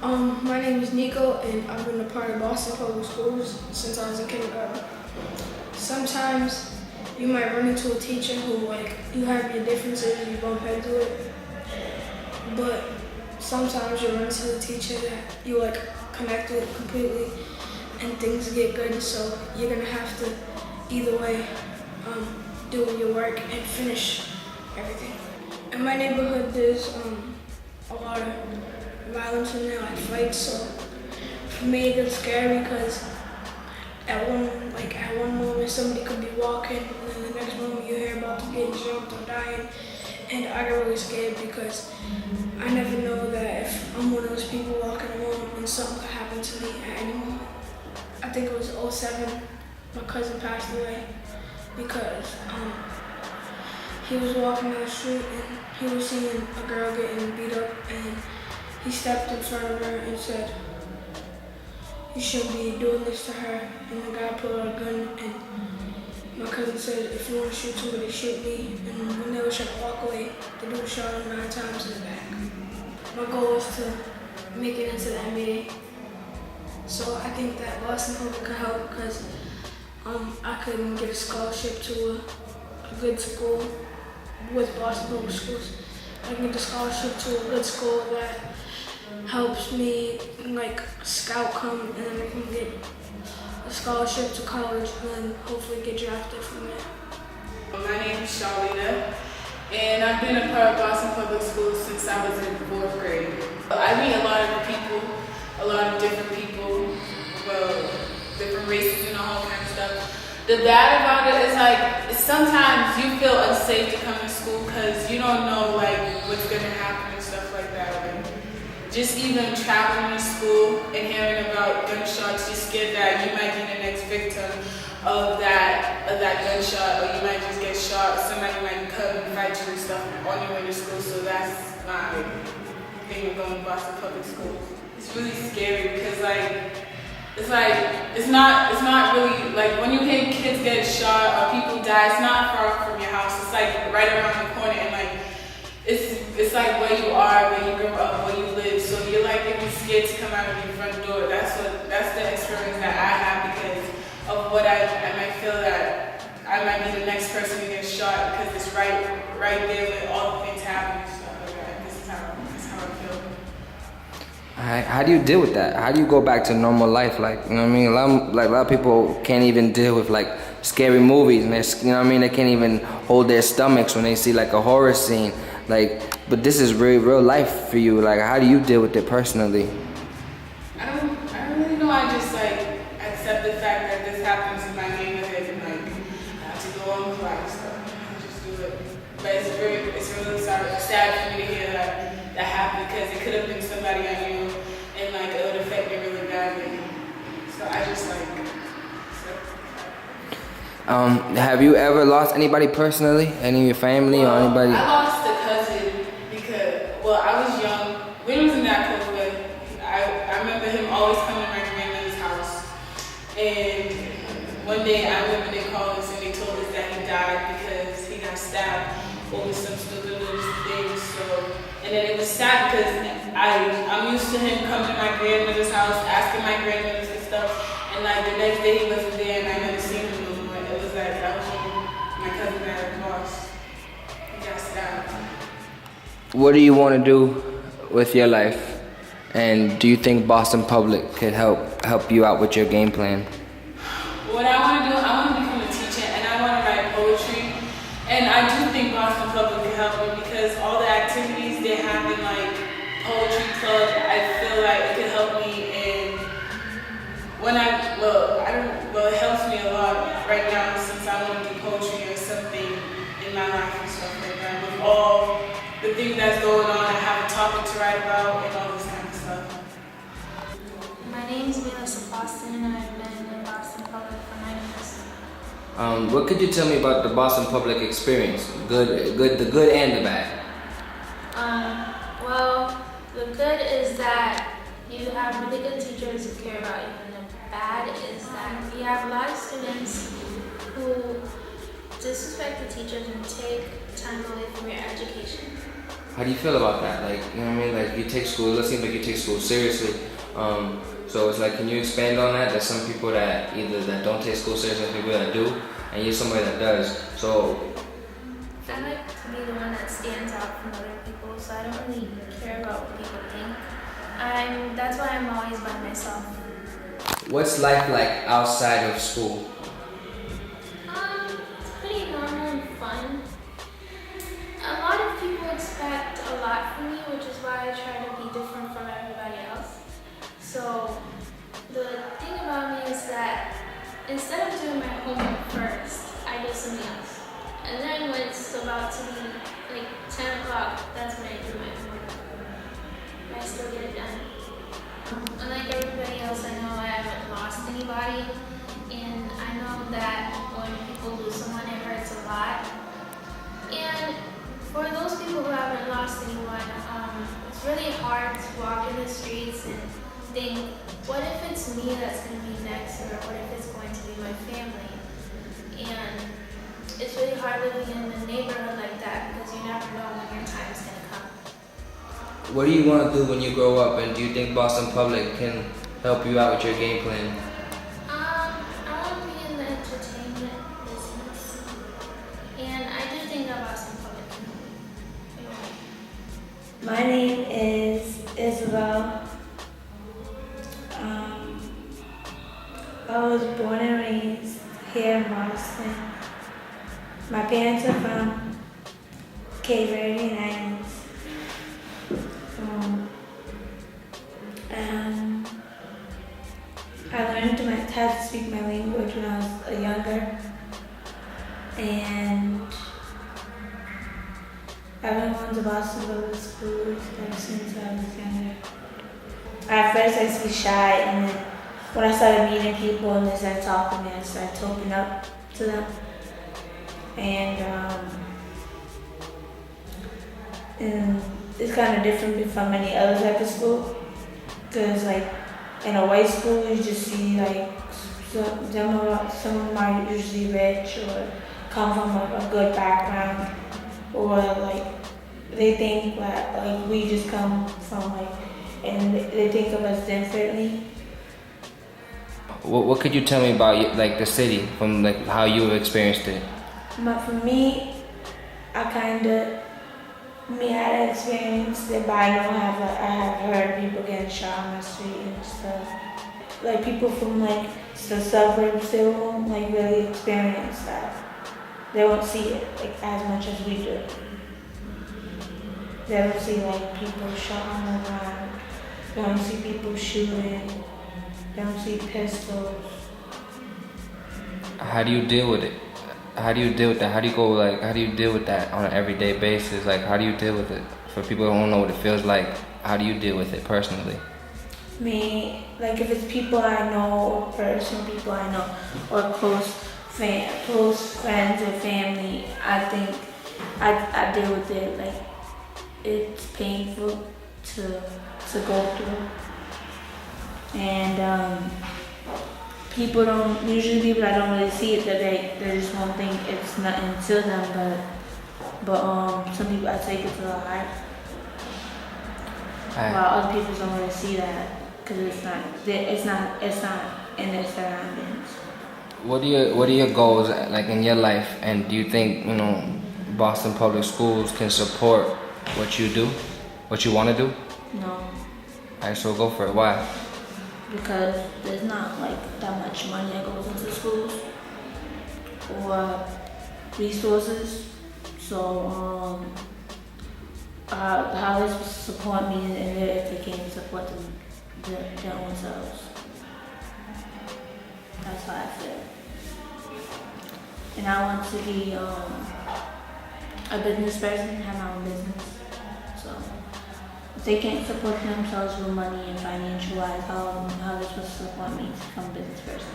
My name is Nico, and I've been a part of Boston Public Schools since I was in kindergarten. Sometimes you might run into a teacher who, you have your differences, you bump into it, but sometimes you run into a teacher that you, connect with completely, and things get good, so you're gonna have to, either way, do your work and finish everything. In my neighborhood, there's a lot of violence in there, like fights. So for me, it gets scary because at one moment somebody could be walking, and then the next moment you hear about them getting jumped or dying, and I get really scared because I never know that if I'm one of those people walking alone and something could happen to me at any moment. I think it was '07. My cousin passed away because he was walking down the street and he was seeing a girl getting beat up, and he stepped in front of her and said, "You shouldn't be doing this to her." And the guy pulled out a gun, and my cousin said, "If you want to shoot somebody, shoot me." And when they were trying to walk away, the dude shot him 9 times in the back. My goal is to make it into the NBA. So I think that Boston Public could help because I couldn't get a scholarship to a good school with Boston Public Schools. I can get a scholarship to a good school that helps me scout come, and then I can get a scholarship to college and then hopefully get drafted from there. My name is Charlita, and I've been a part of Boston Public Schools since I was in 4th grade. I meet a lot of people, a lot of different people, different races and all kinds of stuff. The bad about it is sometimes you feel unsafe to come to school because you don't know what's gonna happen and stuff like that. Just even traveling to school and hearing about gunshots, you're scared that you might be the next victim of that gunshot, or you might just get shot. Somebody might come and fight you and stuff on your way to school. So that's my thing with going to Boston Public Schools. It's really scary because it's not really when you hear kids get shot or people die. It's not far from your house. It's right around the corner, and it's where you are, where you grew up, where you live. So you're even scared to come out of your front door. That's the experience that I have because of what I might feel that I might be the next person to get shot because it's right there where all the things happen and stuff like that. This is how I feel. How do you deal with that? How do you go back to normal life? You know what I mean? A lot of people can't even deal with scary movies, and they can't even hold their stomachs when they see a horror scene. But this is real life for you. How do you deal with it personally? I don't really know. I just accept the fact that this happens in my neighborhood, and I have to go on with life. So I just do it. But it's really sad for me to hear that happened because it could have been somebody I knew, and it would affect me really badly. So I just Have you ever lost anybody personally? Any of your family or anybody? I lost a cousin because, I was young. We wasn't that close, but I remember him always coming to my grandmother's house. And one day I went when they called us and they told us that he died because he got stabbed over some stupid little things. And then it was sad because I'm used to him coming to my grandmother's house, asking my grandmothers and stuff. And the next day he wasn't there and I never seen him no more. It was that was when my cousin got lost. He got stabbed. What do you want to do with your life? And do you think Boston Public could help you out with your game plan? What I want to do, I want to become a teacher and I want to write poetry. And I do think Boston Public could help me because all the activities they have in poetry club, I feel it could help me. And when it helps me a lot right now since I want to do poetry or something in my life and stuff like that. With all the things that's going on, I have a topic to write about and all this kind of stuff. My name is Melissa Boston, and I've been in Boston Public for 9 years. What could you tell me about the Boston Public experience? The good and the bad. The good is that you have really good teachers who care about you, and the bad is that you have a lot of students who disrespect the teachers and take time away from your education. How do you feel about that? Like, you know what I mean? Like, you take school, it seems like you take school seriously. So it's like, can you expand on that? There's some people that either that don't take school seriously, and people that do, and you're somebody that does. So, I like to be the one that stands out from other people, so I don't really care about what people think. That's why I'm always by myself. what's life like outside of school? It's pretty normal and fun. A lot of people expect a lot from me, which is why I try to be different from everybody else. So the thing about me is that instead of doing my homework first, I do something else. And then when it's about to be like 10 o'clock, that's when I do my homework. I still get it done. Unlike everybody else, I know I haven't lost anybody. And I know that when people lose someone, it hurts a lot. And for those people who haven't lost anyone, it's really hard to walk in the streets and think, what if it's me that's going to be next, or what if it's going to be my family? And it's really hard living in a neighborhood like that because you never know when your time is going to come. What do you want to do when you grow up, and do you think Boston Public can help you out with your game plan? I want to be in the entertainment business, and I do think that Boston Public can help. My name is Isabel. I was born and raised here in Boston. My parents are from Cape Verdean Islands. I learned how to speak my language when I was younger, and I've been going to Boston Public Schools ever since I was younger. At first I used to be shy, and then when I started meeting people and they started talking to me, I started to open up to them. And it's kind of different from any other type of school, because like in a white school you just see like some of them are usually rich or come from a good background, or like they think that like we just come from like, and they think of us differently. What could you tell me about like the city, from like how you experienced it? But for me, I had experienced it, but I have heard people getting shot on the street and stuff. Like people from like the suburbs, they won't like really experience that. They won't see it like as much as we do. They don't see like people shot on the ground. They don't see people shooting. They don't see pistols. How do you deal with it? How do you deal with that? How do you deal with that on an everyday basis? Like, how do you deal with it? For people who don't know what it feels like, how do you deal with it personally? Me, like if it's people I know, or people I know, or close friends or family, I think I deal with it like it's painful to go through. And people that don't really see it, that they just won't think it's nothing to them, but some people I take it to the heart. While other people don't really see that because it's not in their surroundings. What are your goals like in your life, and do you think Boston Public Schools can support what you do, what you want to do? No. Alright, so go for it. Why? Because there's not like that much money that goes into schools or resources. So how they supposed to support me if they can't support their own selves? That's how I feel. And I want to be a business person, have my own business. So if they can't support themselves with money and financial wise, how are they supposed to support me to become a business person?